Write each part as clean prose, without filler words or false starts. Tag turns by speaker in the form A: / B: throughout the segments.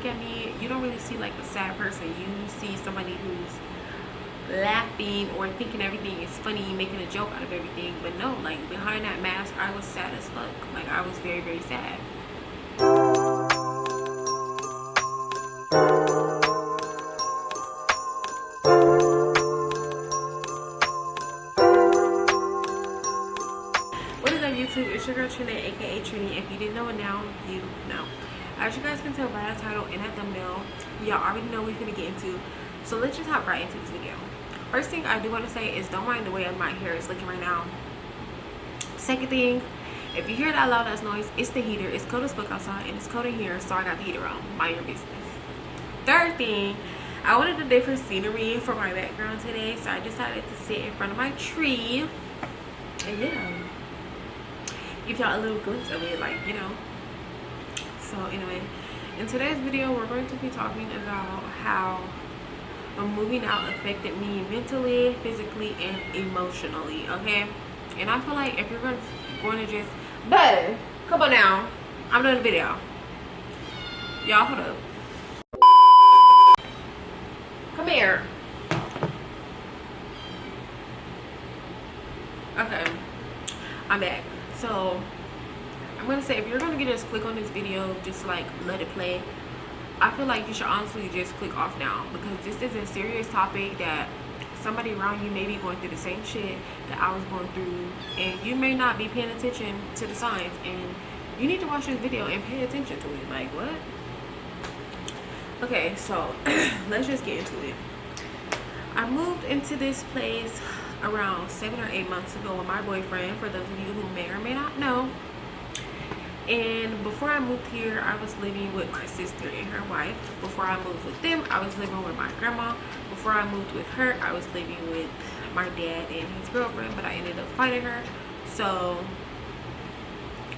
A: at me, you don't really see like a sad person. You see somebody who's laughing or thinking everything is funny, making a joke out of everything. But no, like behind that mask, I was sad as fuck. Like I was very, very sad. What is up, YouTube? It's your girl Trina, aka Trini. If you didn't know it now, you know. As you guys can tell by the title and that thumbnail, y'all already know what we're gonna get into. So let's just hop right into this video. First thing I do want to say is don't mind the way my hair is looking right now. Second thing, if you hear that loud ass noise, it's the heater. It's cold as fuck outside and it's cold in here, so I got the heater on. Mind your business. Third thing, I wanted a different scenery for my background today, so I decided to sit in front of my tree and give y'all a little glimpse of it, like, you know. So anyway, in today's video we're going to be talking about how moving out affected me mentally, physically, and emotionally. Okay, and I feel like if you're going to just, but come on now, I'm doing a video, y'all. Hold up, come here. Okay, I'm back. So I'm gonna say, if you're gonna just click on this video, just like let it play, I feel like you should honestly just click off now, because this is a serious topic that somebody around you may be going through the same shit that I was going through, and you may not be paying attention to the signs, and you need to watch this video and pay attention to it. Like, what? Okay, so let's just get into it. I moved into this place around 7 or 8 months ago with my boyfriend, for those of you who may or may not know. And before I moved here, I was living with my sister and her wife. Before I moved with them, I was living with my grandma. Before I moved with her, I was living with my dad and his girlfriend, but I ended up fighting her, so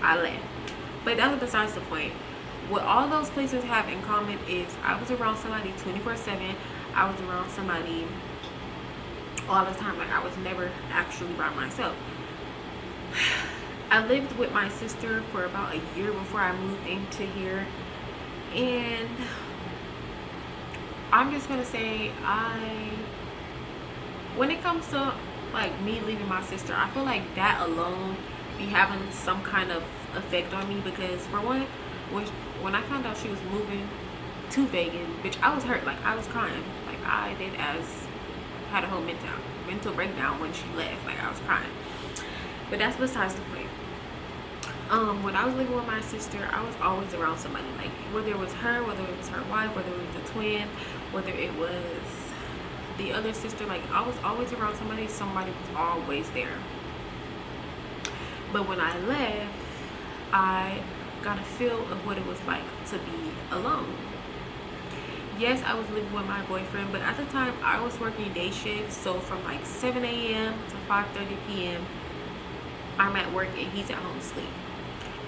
A: I left. But that's besides the point. What all those places have in common is I was around somebody 24/7. I was around somebody all the time. Like, I was never actually by myself. I lived with my sister for about a year before I moved into here, and I'm just gonna say, when it comes to like me leaving my sister, I feel like that alone be having some kind of effect on me, because for one, when I found out she was moving to Vegas, bitch, I was hurt. Like, I was crying. Like, I had a whole mental breakdown when she left. Like, I was crying. But that's besides the point. When I was living with my sister, I was always around somebody. Like, whether it was her, whether it was her wife, whether it was the twin, whether it was the other sister, like, I was always around somebody. Somebody was always there. But when I left, I got a feel of what it was like to be alone. Yes, I was living with my boyfriend, but at the time I was working day shifts, so from like 7 a.m. to 5:30 p.m. I'm at work and he's at home asleep.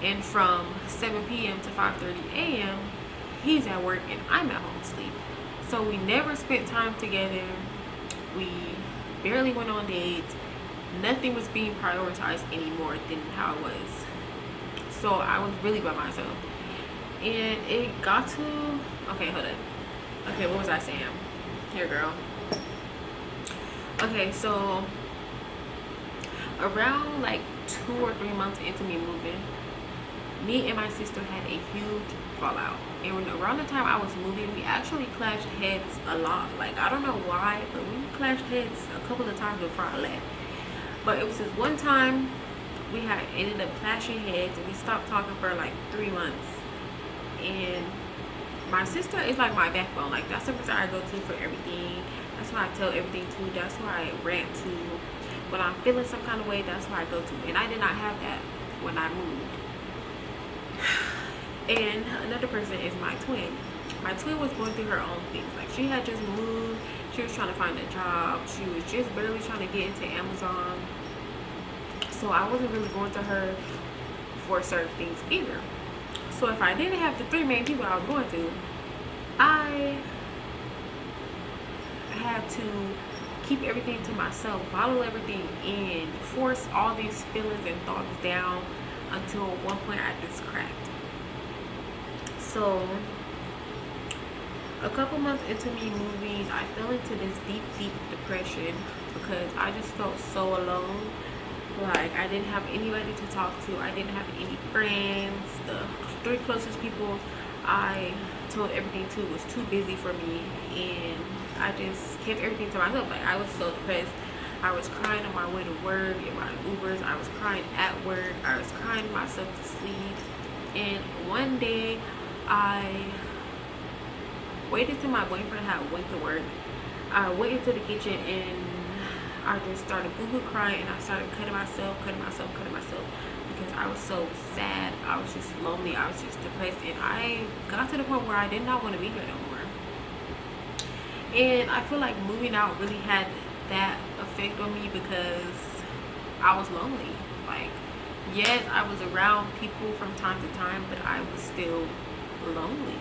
A: And from 7 p.m. to 5:30 a.m. he's at work and I'm at home asleep. So we never spent time together. We barely went on dates. Nothing was being prioritized anymore than how it was. So I was really by myself. And it got to, okay, hold up. Okay, what was I saying? Here, girl. Okay, so around like 2 or 3 months into me moving, me and my sister had a huge fallout. And around the time I was moving, we actually clashed heads a lot. Like, I don't know why, but we clashed heads a couple of times before I left. But it was this one time we had ended up clashing heads, and we stopped talking for like 3 months. And my sister is like my backbone. Like, that's the person I go to for everything. That's who I tell everything to. That's who I rant to. When I'm feeling some kind of way, that's who I go to. And I did not have that when I moved. And another person is my twin. My twin was going through her own things. Like, she had just moved. She was trying to find a job. She was just barely trying to get into Amazon. So I wasn't really going to her for certain things either. So if I didn't have the 3 main people I was going to, I had to keep everything to myself, bottle everything in, force all these feelings and thoughts down, until at one point I just cracked. So a couple months into me moving, I fell into this deep depression because I just felt so alone. Like, I didn't have anybody to talk to. I didn't have any friends. The 3 closest people I told everything to was too busy for me, and I just kept everything to myself. Like, I was so depressed. I was crying on my way to work, in my Ubers. I was crying at work. I was crying myself to sleep. And one day, I waited till my boyfriend had went to work. I went into the kitchen and I just started boo-hoo crying, and I started cutting myself because I was so sad. I was just lonely. I was just depressed, and I got to the point where I did not want to be here no more. And I feel like moving out really had that effect on me because I was lonely. Like, yes, I was around people from time to time, but I was still lonely.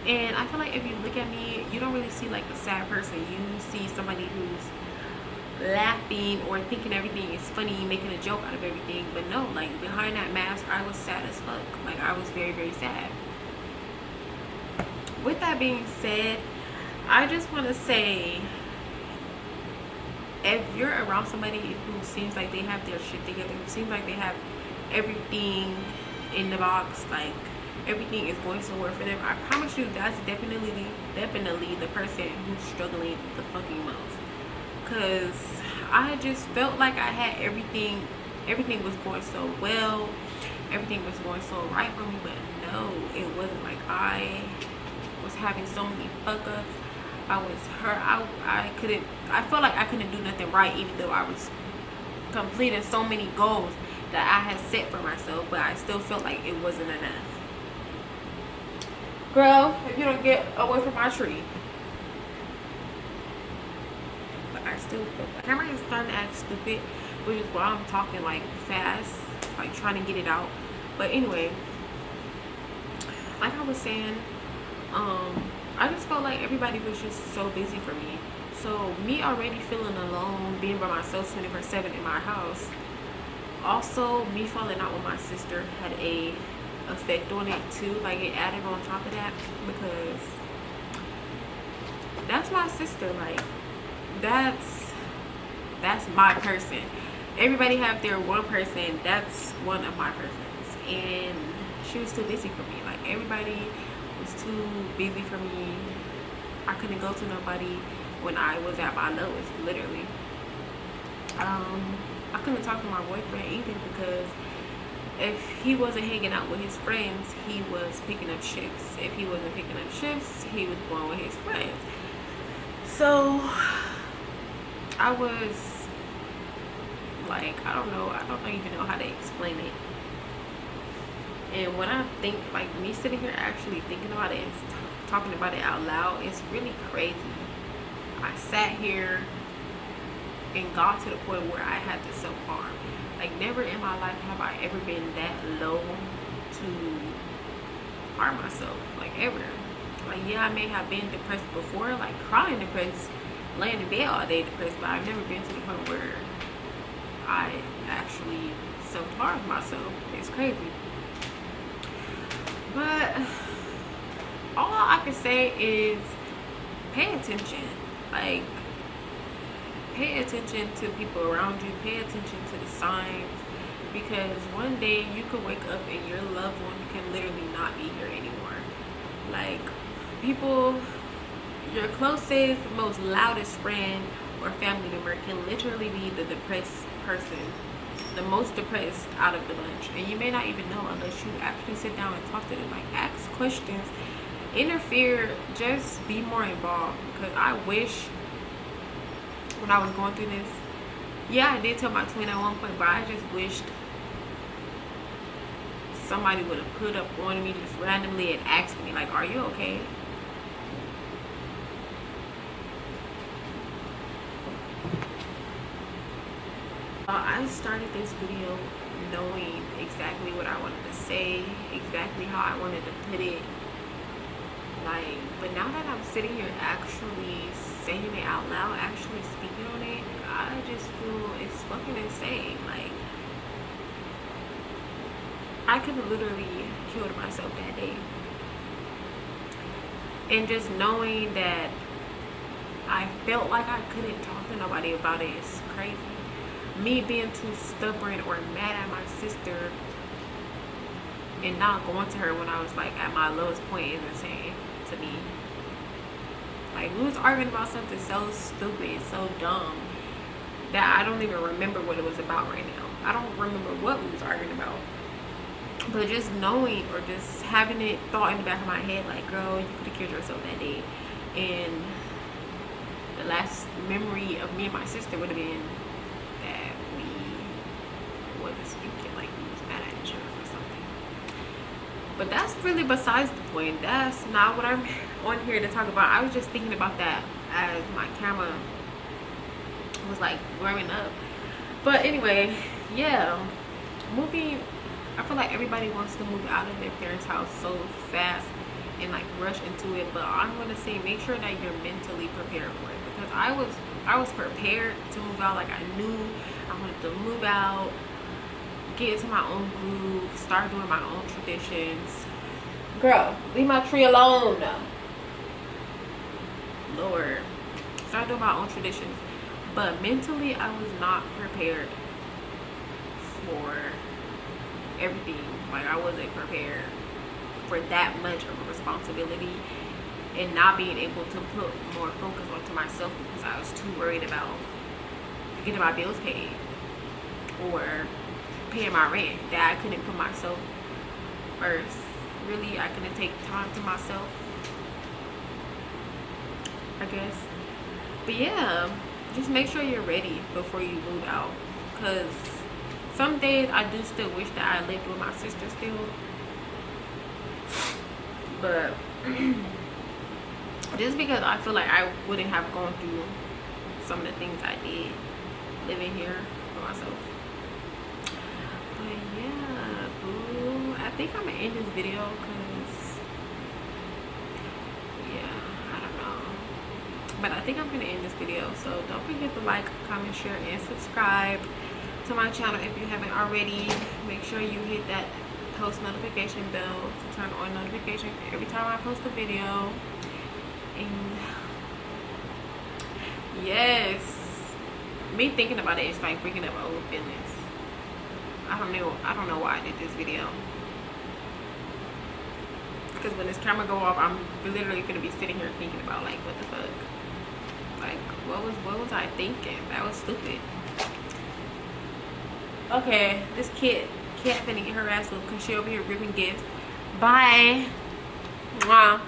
A: And I feel like if you look at me, you don't really see like a sad person. You see somebody who's laughing or thinking everything is funny, making a joke out of everything. But no, like, behind that mask, I was sad as fuck. Like, I was very sad. With that being said, I just want to say, if you're around somebody who seems like they have their shit together, who seems like they have everything in the box, like everything is going somewhere for them, I promise you that's definitely the person who's struggling the fucking most. Because I just felt like I had everything was going so well, everything was going so right for me, but no, it wasn't. Like, I was having so many fuck ups. I was hurt. I felt like I couldn't do nothing right, even though I was completing so many goals that I had set for myself, but I still felt like it wasn't enough. Girl, if you don't get away from my tree. But I still feel like camera is starting to act stupid, which is why I'm talking like fast, like trying to get it out. But anyway, like I was saying, I just felt like everybody was just so busy for me. So me already feeling alone, being by myself 24/7 in my house, also me falling out with my sister had a effect on it too. Like, it added on top of that, because that's my sister. Like, that's my person. Everybody have their one person. That's one of my persons, and she was too busy for me. Like, everybody was too busy for me. I couldn't go to nobody when I was at my lowest, literally. I couldn't talk to my boyfriend either, because if he wasn't hanging out with his friends, he was picking up shifts. If he wasn't picking up shifts, he was going with his friends. So I was like, I don't even know how to explain it. And when I think, like, me sitting here actually thinking about it and talking about it out loud, it's really crazy. I sat here and got to the point where I had to self-harm. Like, never in my life have I ever been that low to harm myself, like, ever. Like, yeah, I may have been depressed before, like crying depressed, laying in bed all day depressed, but I've never been to the point where I actually self-harmed myself. It's crazy. But all I can say is pay attention. Like, pay attention to people around you. Pay attention to the signs, because one day you could wake up and your loved one can literally not be here anymore. Like, people, your closest, most loudest friend or family member can literally be the depressed person, the most depressed out of the bunch, and you may not even know unless you actually sit down and talk to them. Like, ask questions, interfere, just be more involved. Because I wish, when I was going through this, yeah, I did tell my twin at one point, but I just wished somebody would have put up on me just randomly and asked me, like, are you okay? I started this video knowing exactly what I wanted to say, exactly how I wanted to put it. Like, but now that I'm sitting here actually saying it out loud, actually speaking on it, I just feel it's fucking insane. Like, I could have literally killed myself that day. And just knowing that I felt like I couldn't talk to nobody about it is crazy. Me being too stubborn or mad at my sister and not going to her when I was like at my lowest point is insane to me. Like, we was arguing about something so stupid, so dumb, that I don't even remember what it was about right now. I don't remember what we was arguing about. But just knowing or just having it thought in the back of my head, like, girl, you could have killed yourself that day. And the last memory of me and my sister would have been that we wasn't speaking, like we was mad at each other or something. But that's really besides the point. That's not what I'm on here to talk about. I was just thinking about that as my camera was like warming up. But anyway, yeah, moving. I feel like everybody wants to move out of their parents' house so fast and like rush into it. But I'm gonna say, make sure that you're mentally prepared for it, because I was prepared to move out. Like, I knew I wanted to move out, get into my own groove, start doing my own traditions. Girl, leave my tree alone. Lord, start doing my own traditions. But mentally, I was not prepared for everything. Like, I wasn't prepared for that much of a responsibility, and not being able to put more focus onto myself because I was too worried about getting my bills paid or paying my rent, that I couldn't put myself first. Really, I couldn't take time to myself, I guess. But yeah, just make sure you're ready before you move out, because some days I do still wish that I lived with my sister still. But just because I feel like I wouldn't have gone through some of the things I did living here for myself. But yeah, boo, I think I'm gonna end this video because, yeah, I don't know. But I think I'm gonna end this video. So don't forget to like, comment, share, and subscribe to my channel if you haven't already. Make sure you hit that post notification bell to turn on notifications every time I post a video. And yes, me thinking about it is like bringing up old feelings. I don't know why I did this video, because when this camera go off, I'm literally gonna be sitting here thinking about, like, what the fuck, like, what was I thinking? That was stupid. Okay, this cat finna get her ass up because she over here ripping gifts. Bye. Mwah.